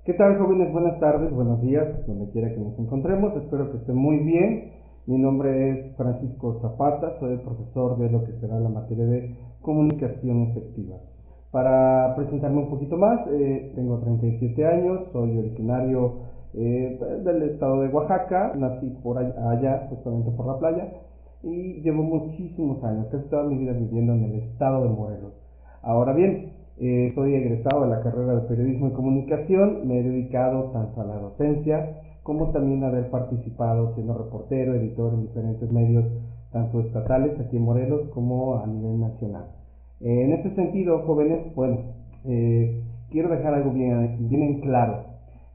¿Qué tal, jóvenes? Buenas tardes, buenos días, donde quiera que nos encontremos. Espero que estén muy bien. Mi nombre es Francisco Zapata, soy el profesor de lo que será la materia de comunicación efectiva. Para presentarme un poquito más, tengo 37 años, soy originario del estado de Oaxaca, nací por allá, justamente por la playa, y llevo muchísimos años, casi toda mi vida viviendo en el estado de Morelos. Ahora bien, soy egresado de la carrera de Periodismo y Comunicación, me he dedicado tanto a la docencia como también a haber participado siendo reportero, editor en diferentes medios, tanto estatales aquí en Morelos como a nivel nacional. En ese sentido, jóvenes, bueno, quiero dejar algo bien en claro.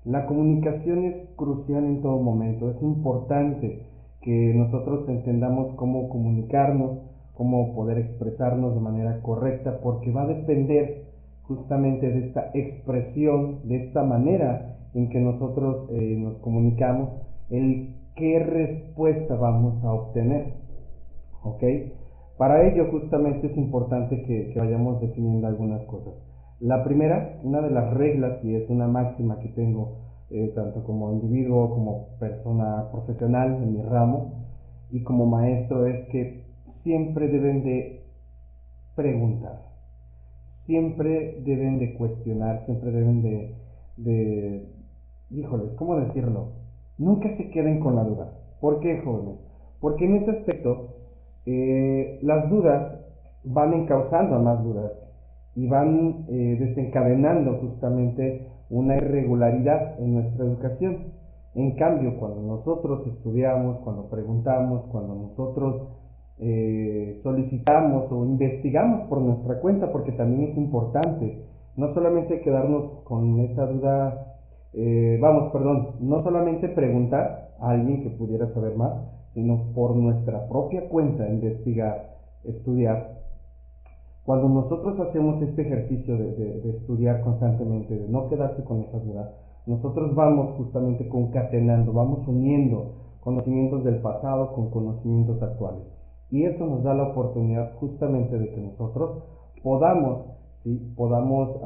La comunicación es crucial en todo momento, es importante que nosotros entendamos cómo comunicarnos, cómo poder expresarnos de manera correcta, porque va a depender justamente de esta expresión, de esta manera en que nosotros nos comunicamos, el qué respuesta vamos a obtener. ¿Ok? Para ello justamente es importante que vayamos definiendo algunas cosas. La primera, una de las reglas, y es una máxima que tengo tanto como individuo como persona profesional en mi ramo y como maestro, es que siempre deben de preguntar, siempre deben de cuestionar, siempre deben de híjoles, ¿cómo decirlo? Nunca se queden con la duda. ¿Por qué, jóvenes? Porque en ese aspecto las dudas van encauzando a más dudas y van desencadenando justamente una irregularidad en nuestra educación. En cambio, cuando nosotros estudiamos, cuando preguntamos, cuando nosotros solicitamos o investigamos por nuestra cuenta, porque también es importante, no solamente quedarnos con esa duda, no solamente preguntar a alguien que pudiera saber más, sino por nuestra propia cuenta investigar, estudiar. Cuando nosotros hacemos este ejercicio de estudiar constantemente, de no quedarse con esa duda, nosotros vamos justamente concatenando, vamos uniendo conocimientos del pasado con conocimientos actuales. Y eso nos da la oportunidad justamente de que nosotros podamos, ¿sí? podamos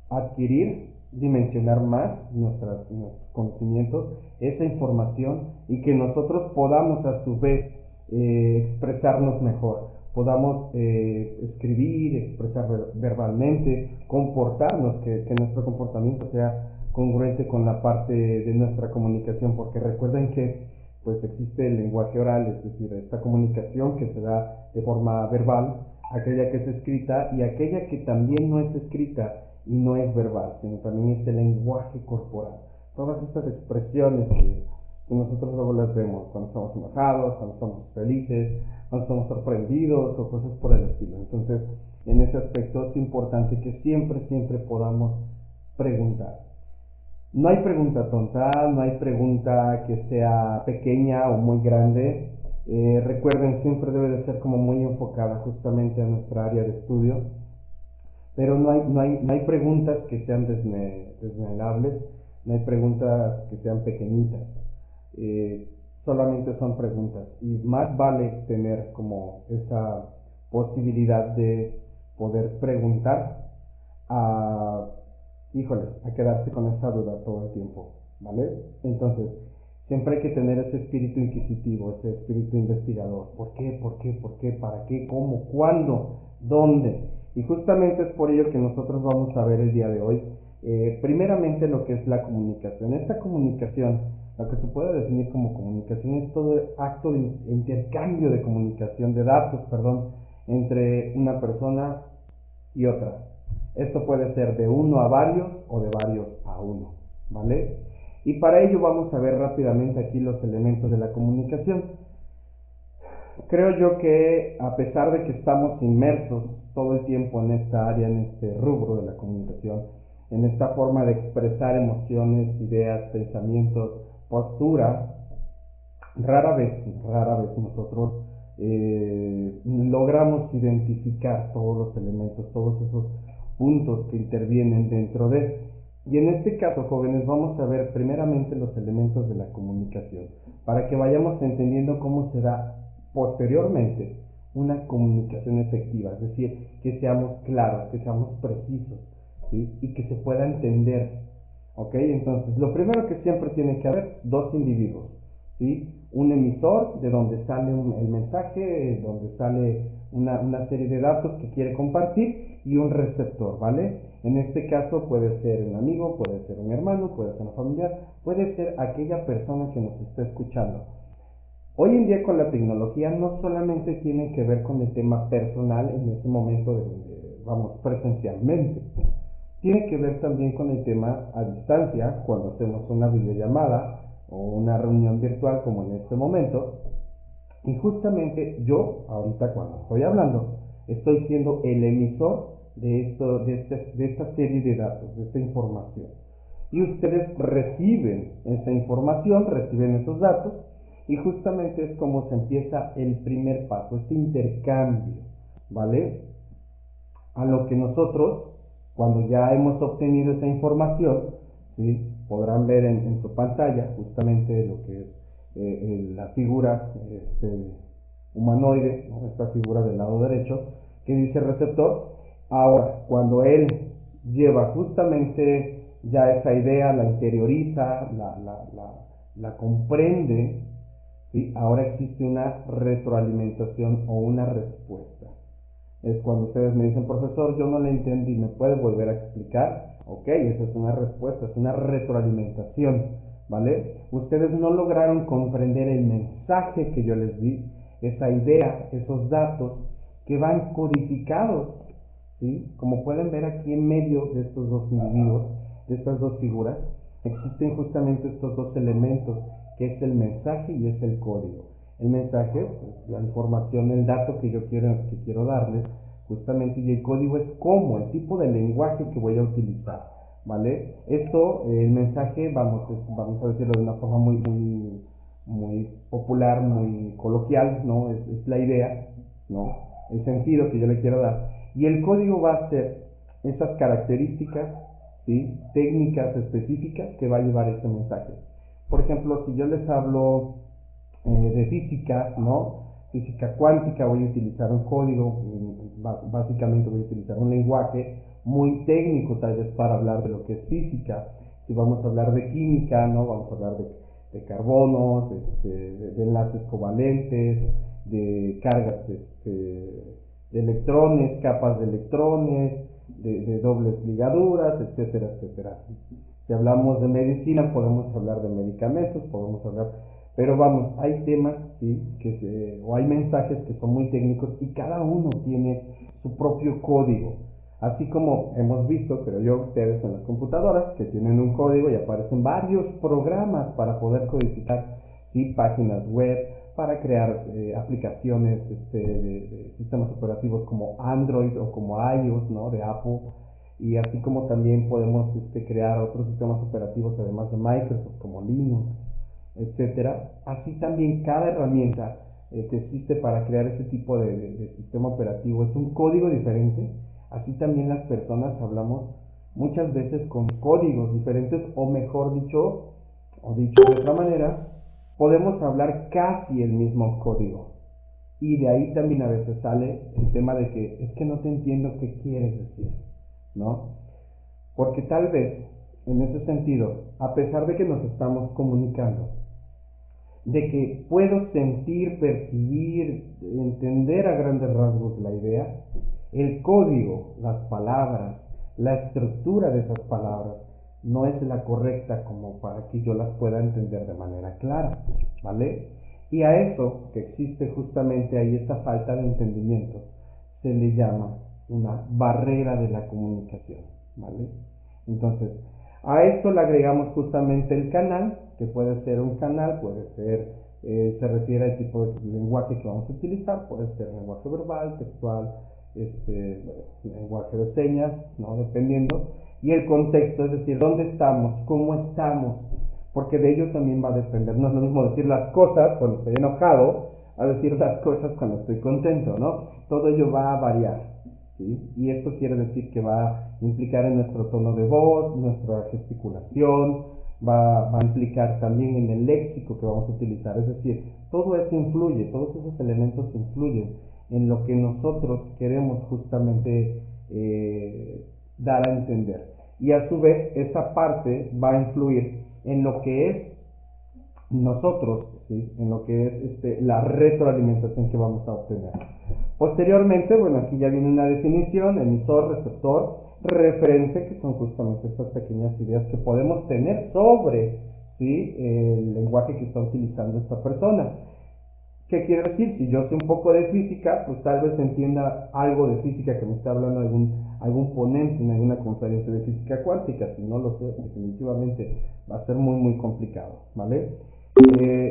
adquirir, dimensionar más nuestros conocimientos, esa información, y que nosotros podamos a su vez expresarnos mejor, podamos escribir, expresar verbalmente, comportarnos, que nuestro comportamiento sea congruente con la parte de nuestra comunicación, porque recuerden que pues existe el lenguaje oral, es decir, esta comunicación que se da de forma verbal, aquella que es escrita y aquella que también no es escrita y no es verbal, sino también es el lenguaje corporal. Todas estas expresiones que nosotros luego las vemos cuando estamos enojados, cuando estamos felices, cuando estamos sorprendidos o cosas por el estilo. Entonces, en ese aspecto es importante que siempre podamos preguntar. No hay pregunta tonta, no hay pregunta que sea pequeña o muy grande. Recuerden, siempre debe de ser como muy enfocada justamente a nuestra área de estudio, pero no hay preguntas que sean desvelables, no hay preguntas que sean pequeñitas, solamente son preguntas, y más vale tener como esa posibilidad de poder preguntar a, a quedarse con esa duda todo el tiempo, ¿vale? Entonces, siempre hay que tener ese espíritu inquisitivo, ese espíritu investigador. ¿Por qué? ¿Por qué? ¿Por qué? ¿Para qué? ¿Cómo? ¿Cuándo? ¿Dónde? Y justamente es por ello que nosotros vamos a ver el día de hoy, primeramente lo que es la comunicación. Esta comunicación, lo que se puede definir como comunicación, es todo acto de intercambio de comunicación, de datos, perdón, entre una persona y otra. Esto puede ser de uno a varios o de varios a uno, ¿vale? Y para ello vamos a ver rápidamente aquí los elementos de la comunicación. Creo yo que a pesar de que estamos inmersos todo el tiempo en esta área, en este rubro de la comunicación, en esta forma de expresar emociones, ideas, pensamientos, posturas, rara vez nosotros logramos identificar todos los elementos, todos esos puntos que intervienen dentro de. Y en este caso, jóvenes, vamos a ver primeramente los elementos de la comunicación, para que vayamos entendiendo cómo se da posteriormente una comunicación efectiva, es decir, que seamos claros, que seamos precisos, ¿sí? Y que se pueda entender ¿Ok? Entonces, lo primero que siempre tiene que haber, dos individuos, ¿sí? Un emisor, de donde sale el mensaje, donde sale una serie de datos que quiere compartir, y un receptor, ¿vale? En este caso puede ser un amigo, puede ser un hermano, puede ser un familiar, puede ser aquella persona que nos está escuchando. Hoy en día con la tecnología no solamente tiene que ver con el tema personal en ese momento, vamos, presencialmente. Tiene que ver también con el tema a distancia, cuando hacemos una videollamada o una reunión virtual como en este momento. Y justamente yo, ahorita cuando estoy hablando, estoy siendo el emisor de esta serie de datos, de esta información. Y ustedes reciben esa información, reciben esos datos, y justamente es como se empieza el primer paso, este intercambio, ¿vale? A lo que nosotros, cuando ya hemos obtenido esa información, ¿sí? Podrán ver en su pantalla justamente lo que es la figura humanoide, ¿no? Esta figura del lado derecho que dice receptor. Ahora, cuando él lleva justamente ya esa idea, la interioriza, la comprende, ¿sí? Ahora existe una retroalimentación o una respuesta. Es cuando ustedes me dicen, profesor, yo no le entendí, ¿me puede volver a explicar? Ok, esa es una respuesta, es una retroalimentación, ¿vale? Ustedes no lograron comprender el mensaje que yo les di, esa idea, esos datos que van codificados, ¿sí? Como pueden ver aquí en medio de estos dos individuos, de estas dos figuras, existen justamente estos dos elementos, que es el mensaje y es el código. El mensaje, pues, la información, el dato que yo quiero darles, justamente, y el código es cómo, el tipo de lenguaje que voy a utilizar, ¿vale? Esto, el mensaje, vamos a decirlo de una forma muy popular, muy coloquial, ¿no? Es la idea, ¿no? El sentido que yo le quiero dar. Y el código va a ser esas características, ¿sí? Técnicas específicas que va a llevar ese mensaje. Por ejemplo, si yo les hablo de física, ¿no? Física cuántica, voy a utilizar un código, básicamente voy a utilizar un lenguaje muy técnico tal vez para hablar de lo que es física. Si vamos a hablar de química, ¿no? Vamos a hablar de carbonos, de enlaces covalentes, de cargas de electrones, capas de electrones, de dobles ligaduras, etcétera, etcétera. Si hablamos de medicina, podemos hablar de medicamentos, podemos hablar, pero vamos, hay temas, ¿sí? O hay mensajes que son muy técnicos y cada uno tiene su propio código. Así como hemos visto, creo yo, ustedes en las computadoras que tienen un código y aparecen varios programas para poder codificar, ¿sí? Páginas web, para crear aplicaciones de sistemas operativos como Android o como iOS, ¿no? De Apple. Y así como también podemos crear otros sistemas operativos además de Microsoft como Linux, etcétera. Así también cada herramienta que existe para crear ese tipo de sistema operativo es un código diferente. Así también las personas hablamos muchas veces con códigos diferentes, o mejor dicho, o dicho de otra manera, podemos hablar casi el mismo código. Y de ahí también a veces sale el tema de que es que no te entiendo qué quieres decir, ¿no? Porque tal vez, en ese sentido, a pesar de que nos estamos comunicando, de que puedo sentir, percibir, entender a grandes rasgos la idea, el código, las palabras, la estructura de esas palabras no es la correcta como para que yo las pueda entender de manera clara, ¿vale? Y a eso que existe justamente ahí, esa falta de entendimiento, se le llama una barrera de la comunicación, ¿vale? Entonces, a esto le agregamos justamente el canal, que puede ser un canal, puede ser, se refiere al tipo de lenguaje que vamos a utilizar, puede ser lenguaje verbal, textual, lenguaje de señas, ¿no? Dependiendo, y el contexto, es decir, dónde estamos, cómo estamos, porque de ello también va a depender. No es lo mismo decir las cosas cuando estoy enojado a decir las cosas cuando estoy contento, ¿no? Todo ello va a variar, ¿sí? Y esto quiere decir que va a implicar en nuestro tono de voz, nuestra gesticulación, va a implicar también en el léxico que vamos a utilizar. Es decir, todo eso influye, todos esos elementos influyen en lo que nosotros queremos justamente dar a entender. y a su vez esa parte va a influir en lo que es nosotros, ¿sí? En lo que es la retroalimentación que vamos a obtener. Posteriormente, bueno, aquí ya viene una definición: emisor, receptor, referente, que son justamente estas pequeñas ideas que podemos tener sobre, ¿sí?, el lenguaje que está utilizando esta persona. ¿Qué quiere decir? Si yo sé un poco de física, pues tal vez entienda algo de física que me está hablando algún ponente en alguna conferencia de física cuántica. Si no lo sé, definitivamente va a ser muy complicado, ¿vale?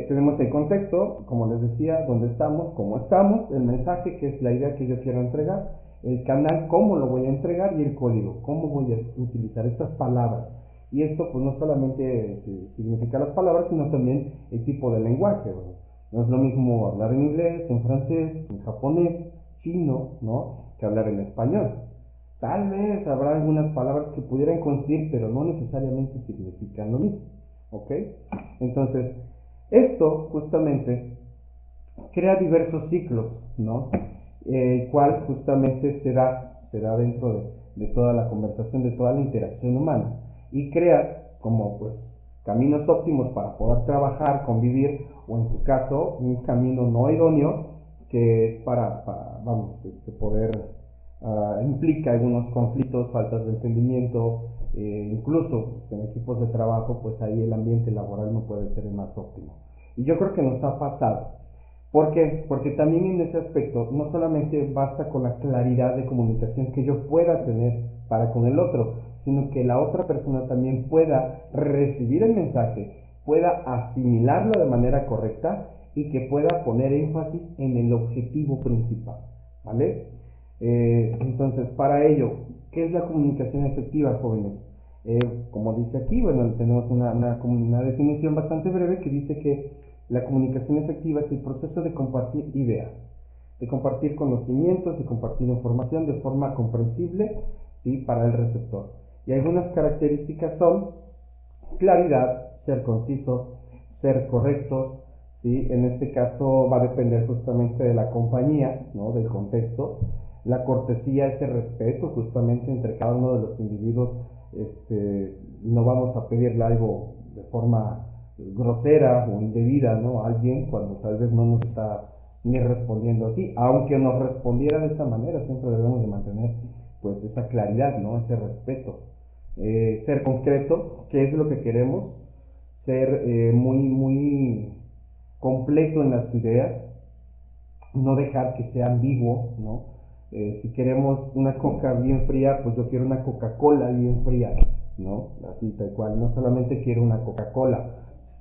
Tenemos el contexto, como les decía, dónde estamos, cómo estamos, el mensaje, que es la idea que yo quiero entregar, el canal, cómo lo voy a entregar, y el código, cómo voy a utilizar estas palabras. Y esto pues no solamente significa las palabras, sino también el tipo de lenguaje, ¿no? No es lo mismo hablar en inglés, en francés, en japonés, chino, ¿no?, que hablar en español. Tal vez habrá algunas palabras que pudieran coincidir, pero no necesariamente significan lo mismo, ¿ok? Entonces, esto justamente crea diversos ciclos, ¿no? El cual justamente se da dentro de toda la conversación, de toda la interacción humana, y crea como pues caminos óptimos para poder trabajar, convivir, o en su caso un camino no idóneo que es vamos, poder implica algunos conflictos, faltas de entendimiento, incluso pues, en equipos de trabajo, pues ahí el ambiente laboral no puede ser el más óptimo. Y yo creo que nos ha pasado. ¿Por qué? Porque también en ese aspecto no solamente basta con la claridad de comunicación que yo pueda tener para con el otro, sino que la otra persona también pueda recibir el mensaje, pueda asimilarlo de manera correcta y que pueda poner énfasis en el objetivo principal, ¿vale? Entonces, para ello, ¿qué es la comunicación efectiva, jóvenes? Como dice aquí, bueno, tenemos una definición bastante breve que dice que la comunicación efectiva es el proceso de compartir ideas, de compartir conocimientos, de compartir información de forma comprensible, ¿sí?, para el receptor. Y algunas características son claridad, ser concisos, ser correctos, ¿sí? En este caso va a depender justamente de la compañía, ¿no?, del contexto. La cortesía, ese respeto justamente entre cada uno de los individuos. No vamos a pedirle algo de forma grosera o indebida, ¿no?, a alguien cuando tal vez no nos está ni respondiendo así. Aunque nos respondiera de esa manera, siempre debemos de mantener pues esa claridad, ¿no?, ese respeto. Ser concreto, qué es lo que queremos, ser muy completo en las ideas, no dejar que sea ambiguo, ¿no? Si queremos una coca bien fría, pues yo quiero una Coca-Cola bien fría, ¿no? Así tal cual, no solamente quiero una Coca-Cola.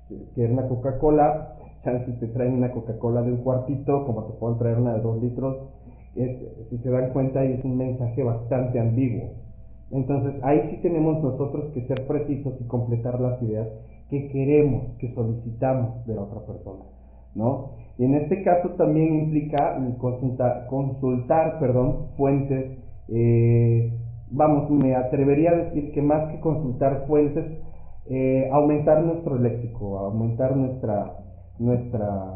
Si quiero una Coca-Cola, chance te traen una Coca-Cola de un cuartito, como te pueden traer una de 2 litros. Si se dan cuenta, es un mensaje bastante ambiguo. Entonces ahí sí tenemos nosotros que ser precisos y completar las ideas que queremos, que solicitamos de la otra persona, ¿no? Y en este caso también implica consultar fuentes. Vamos, me atrevería a decir que más que consultar fuentes, aumentar nuestro léxico, aumentar nuestra, nuestra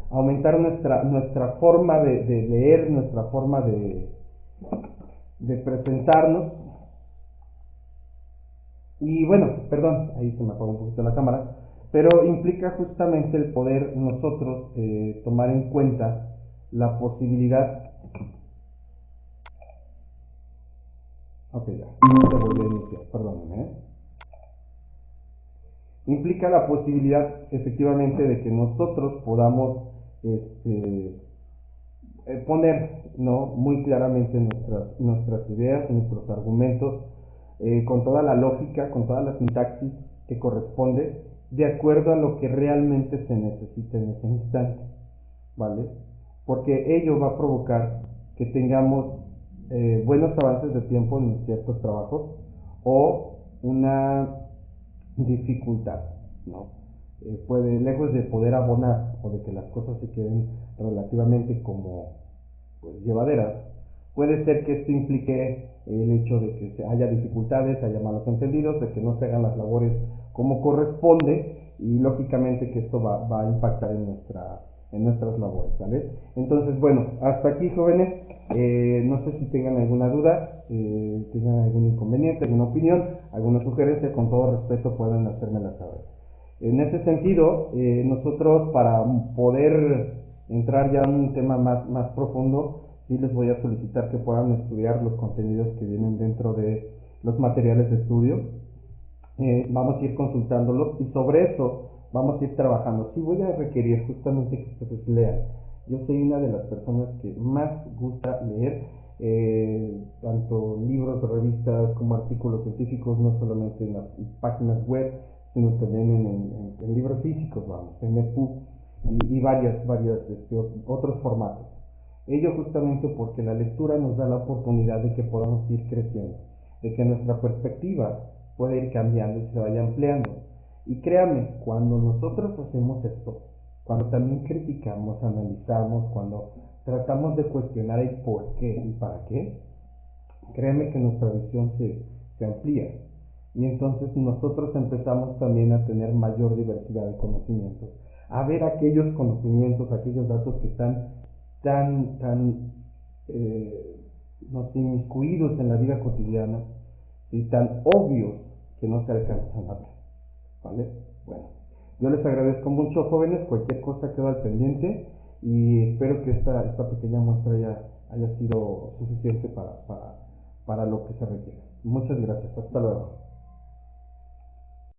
aumentar nuestra forma de leer, nuestra forma de presentarnos. Y bueno, perdón, ahí se me apagó un poquito la cámara, pero implica justamente el poder nosotros tomar en cuenta la posibilidad. Ok, ya, se volvió a iniciar, perdónenme. Implica la posibilidad efectivamente de que nosotros podamos poner, ¿no?, muy claramente nuestras ideas, nuestros argumentos, con toda la lógica, con toda la sintaxis que corresponde, de acuerdo a lo que realmente se necesita en ese instante, ¿vale? Porque ello va a provocar que tengamos buenos avances de tiempo en ciertos trabajos, o una dificultad, ¿no? Puede, lejos de poder abonar o de que las cosas se queden relativamente como pues, llevaderas, puede ser que esto implique el hecho de que haya dificultades, haya malos entendidos, de que no se hagan las labores como corresponde, y lógicamente que esto va a impactar en nuestras labores, ¿sale? Entonces, bueno, hasta aquí, jóvenes. No sé si tengan alguna duda, tengan algún inconveniente, alguna opinión, alguna sugerencia, con todo respeto pueden hacérmela saber. En ese sentido, nosotros para poder entrar ya en un tema más profundo, sí les voy a solicitar que puedan estudiar los contenidos que vienen dentro de los materiales de estudio. Vamos a ir consultándolos y sobre eso vamos a ir trabajando. Sí voy a requerir justamente que ustedes lean. Yo soy una de las personas que más gusta leer, tanto libros, revistas como artículos científicos, no solamente en las páginas web, sino también en libros físicos, vamos, en EPUB y varias otros formatos. Ello justamente porque la lectura nos da la oportunidad de que podamos ir creciendo, de que nuestra perspectiva puede ir cambiando y se vaya ampliando. Y créanme, cuando nosotros hacemos esto, cuando también criticamos, analizamos, cuando tratamos de cuestionar el por qué y para qué, créanme que nuestra visión se amplía. Y entonces nosotros empezamos también a tener mayor diversidad de conocimientos, a ver aquellos conocimientos, aquellos datos que están tan no sé, inmiscuidos en la vida cotidiana, ¿sí? Tan obvios que no se alcanzan a ver, ¿vale? Bueno, yo les agradezco mucho, jóvenes, cualquier cosa queda al pendiente y espero que esta pequeña muestra ya haya sido suficiente para lo que se requiere. Muchas gracias, hasta luego.